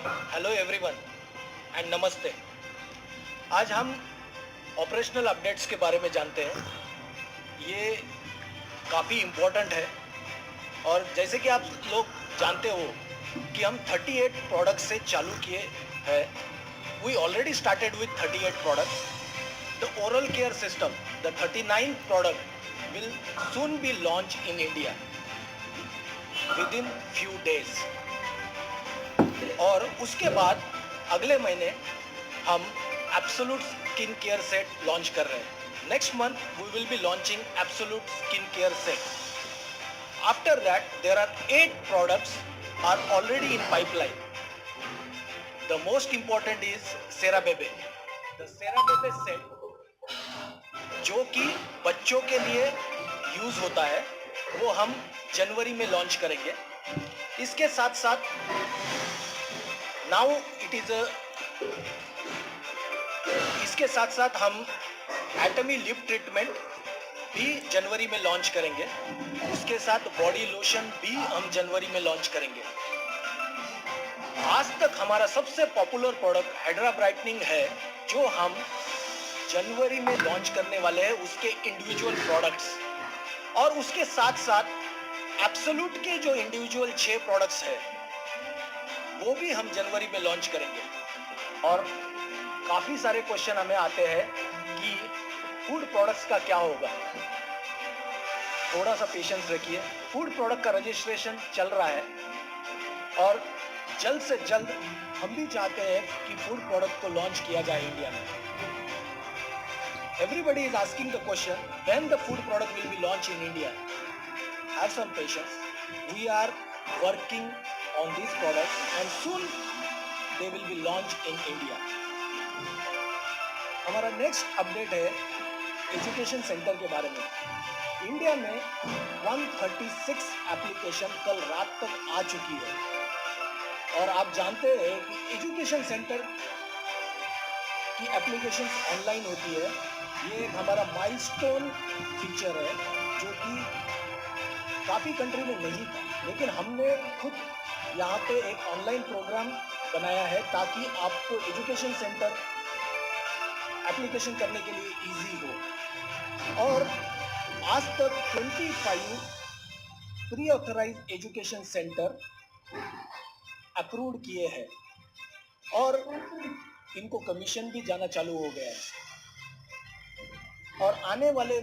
Hello everyone and नमस्ते। आज हम ऑपरेशनल अपडेट्स के बारे में जानते हैं। ये काफ़ी इम्पोर्टेंट है और जैसे कि आप लोग जानते हो कि हम 38 प्रोडक्ट से चालू किए हैं। We already started with 38 product. The oral care system, the 39 product will soon be launch in India within few days. और उसके बाद अगले महीने हम absolute skin care set launch कर रहे हैं। Next month we will be launching absolute skin care set. After that there are 8 products are already in pipeline. The most important is सेराबेबे। द सेराबेबे सेट जो कि बच्चों के लिए यूज होता है वो हम जनवरी में लॉन्च करेंगे। इसके साथ साथ नाउ इट इज इसके साथ साथ हम एटमी लिप ट्रीटमेंट भी जनवरी में लॉन्च करेंगे। उसके साथ बॉडी लोशन भी हम जनवरी में लॉन्च करेंगे। आज तक हमारा सबसे पॉपुलर प्रोडक्ट हाइड्रा ब्राइटनिंग है जो हम जनवरी में लॉन्च करने वाले हैं, उसके इंडिविजुअल प्रोडक्ट्स। और उसके साथ साथ एब्सोल्यूट के जो इंडिविजुअल 6 प्रोडक्ट्स है वो भी हम जनवरी में लॉन्च करेंगे। और काफ़ी सारे क्वेश्चन हमें आते हैं कि फूड प्रोडक्ट्स का क्या होगा। थोड़ा सा पेशेंस रखिए। फूड प्रोडक्ट का रजिस्ट्रेशन चल रहा है और जल्द से जल्द हम भी चाहते हैं कि फूड प्रोडक्ट को लॉन्च किया जाए इंडिया में। Everybody is asking the question when the food product will be launch in India. Have some patience, we are working on these products and soon they will be launched in India. हमारा next update है education centre के बारे में। India में 136 application कल रात तक आ चुकी है और आप जानते हैं कि एजुकेशन सेंटर की एप्लीकेशन ऑनलाइन होती है। ये एक हमारा माइलस्टोन फीचर है जो कि काफ़ी कंट्री में नहीं था, लेकिन हमने खुद यहाँ पे एक ऑनलाइन प्रोग्राम बनाया है ताकि आपको एजुकेशन सेंटर एप्लीकेशन करने के लिए इजी हो। और आज तक 25 pre authorise education centre approved किए हैं और इनको कमीशन भी जाना चालू हो गया है। और आने वाले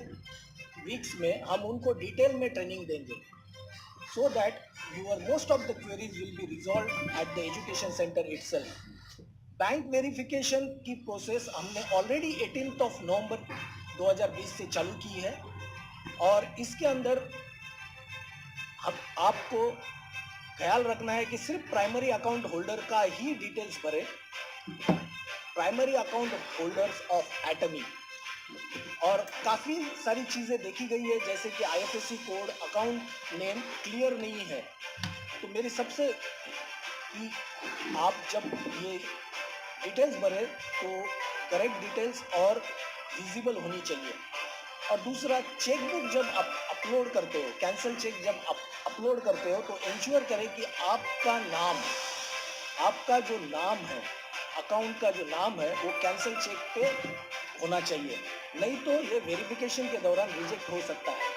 वीक्स में हम उनको डिटेल में ट्रेनिंग देंगे so that your most of the queries will be resolved at the education center itself. Bank verification की प्रोसेस हमने ऑलरेडी 18 नवंबर 2020 से चालू की है और इसके अंदर आपको ख्याल रखना है कि सिर्फ प्राइमरी अकाउंट होल्डर का ही डिटेल्स भरे। प्राइमरी अकाउंट होल्डर्स ऑफ एटमी और काफ़ी सारी चीज़ें देखी गई है, जैसे कि IFSC code, account name clear नहीं है। तो मेरी सबसे कि आप जब ये डिटेल्स भरें तो करेक्ट डिटेल्स और विजिबल होनी चाहिए। और दूसरा, चेकबुक जब आप अपलोड करते हो, कैंसिल चेक जब आप अपलोड करते हो तो इंश्योर करें कि आपका जो नाम है, अकाउंट का जो नाम है वो कैंसिल चेक पे होना चाहिए, नहीं तो ये वेरिफिकेशन के दौरान रिजेक्ट हो सकता है।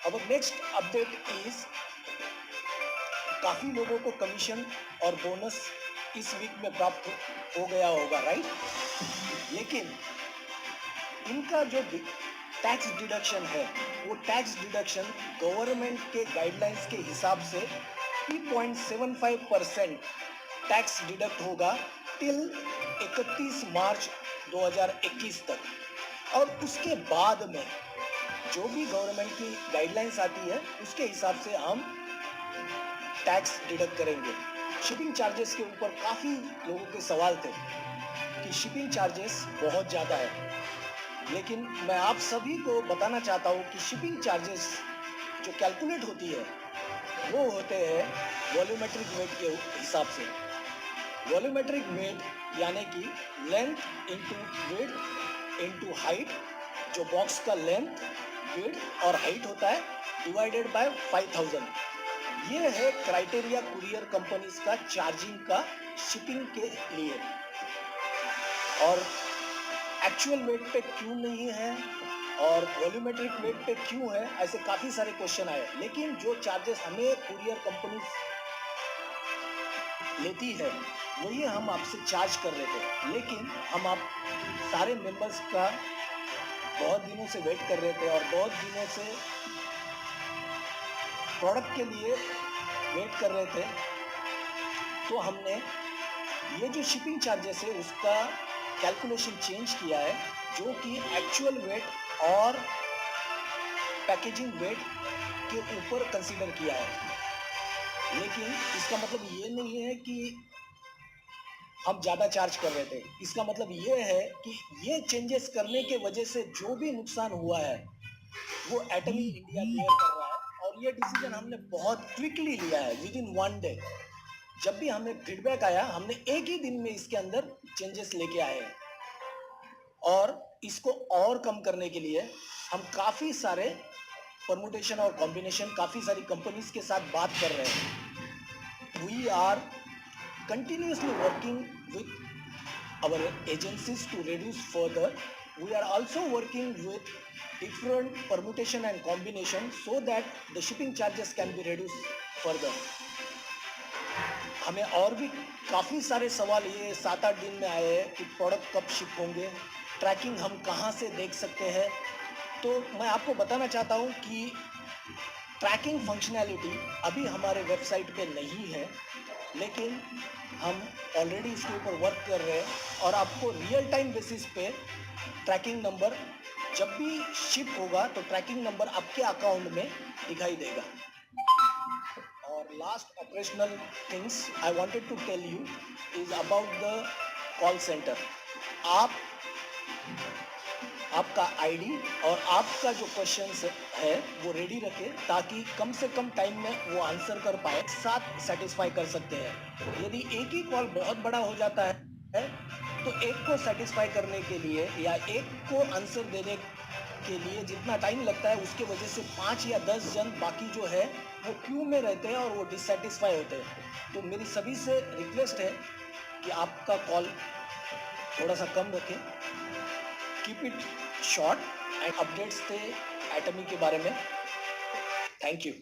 अब नेक्स्ट अपडेट इज काफ़ी लोगों को कमीशन और बोनस इस वीक में प्राप्त हो गया होगा, राइट? लेकिन इनका जो टैक्स डिडक्शन है वो टैक्स डिडक्शन गवर्नमेंट के गाइडलाइंस के हिसाब से 3.75% टैक्स डिडक्ट होगा टिल 31 मार्च 2021 तक। और उसके बाद में जो भी गवर्नमेंट की गाइडलाइंस आती है उसके हिसाब से हम टैक्स डिडक्ट करेंगे। शिपिंग चार्जेस के ऊपर काफ़ी लोगों के सवाल थे कि शिपिंग चार्जेस बहुत ज़्यादा है, लेकिन मैं आप सभी को बताना चाहता हूँ कि शिपिंग चार्जेस जो कैलकुलेट होती है वो होते हैं वॉल्यूमेट्रिक वेट के हिसाब से। वॉल्यूमेट्रिक वेट यानी कि length into weight into height, जो बॉक्स का लेंथ, वेट और हाइट होता है, डिवाइडेड बाय 5000। ये है क्राइटेरिया कुरियर कंपनीज का चार्जिंग का शिपिंग के लिए। और एक्चुअल वेट पे क्यों नहीं है और वॉल्यूमेट्रिक वेट पे क्यों है, ऐसे काफी सारे क्वेश्चन आए। लेकिन जो चार्जेस हमें कुरियर कंपनी लेती है वही हम आपसे चार्ज कर रहे थे। लेकिन हम आप सारे मेंबर्स का बहुत दिनों से वेट कर रहे थे और बहुत दिनों से प्रोडक्ट के लिए वेट कर रहे थे, तो हमने ये जो शिपिंग चार्जेस है उसका कैलकुलेशन चेंज किया है, जो कि एक्चुअल वेट और पैकेजिंग वेट के ऊपर कंसीडर किया है। लेकिन इसका मतलब ये नहीं है कि हम ज़्यादा चार्ज कर रहे थे। इसका मतलब ये है कि ये चेंजेस करने के वजह से जो भी नुकसान हुआ है वो एटमी इंडिया बेयर कर रहा है। और ये डिसीजन हमने बहुत क्विकली लिया है, विद इन 1 डे। जब भी हमें फीडबैक आया हमने एक ही दिन में इसके अंदर चेंजेस लेके आए हैं। और इसको और कम करने के लिए हम काफ़ी सारे परमुटेशन और कॉम्बिनेशन काफ़ी सारी कंपनीज के साथ बात कर रहे हैं। We are continuously working with our agencies to reduce further. We are also working with different permutation and combination so that the shipping charges can be reduced further. हमें और भी काफ़ी सारे सवाल ये 7-8 दिन में आए हैं कि प्रोडक्ट कब शिप होंगे, ट्रैकिंग हम कहाँ से देख सकते हैं। तो मैं आपको बताना चाहता हूँ कि ट्रैकिंग फंक्शनैलिटी अभी हमारे वेबसाइट पे नहीं है, लेकिन हम ऑलरेडी इसके ऊपर वर्क कर रहे हैं और आपको रियल टाइम बेसिस पे ट्रैकिंग नंबर जब भी शिप होगा तो ट्रैकिंग नंबर आपके अकाउंट में दिखाई देगा। और last operational things I wanted to tell you is about the call centre. आपका आईडी और आपका जो क्वेश्चन है वो रेडी रखें ताकि कम से कम टाइम में वो आंसर कर पाए, साथ सेटिस्फाई कर सकते हैं। यदि एक ही कॉल बहुत बड़ा हो जाता है तो एक को सेटिस्फाई करने के लिए या एक को आंसर देने के लिए जितना टाइम लगता है उसके वजह से 5 या 10 जन बाकी जो है वो क्यू में रहते हैं और वो डिससेटिस्फाई होते हैं। तो मेरी सभी से रिक्वेस्ट है कि आपका कॉल थोड़ा सा कम रखें, keep it short and updates थे एटमी के बारे में। Thank you.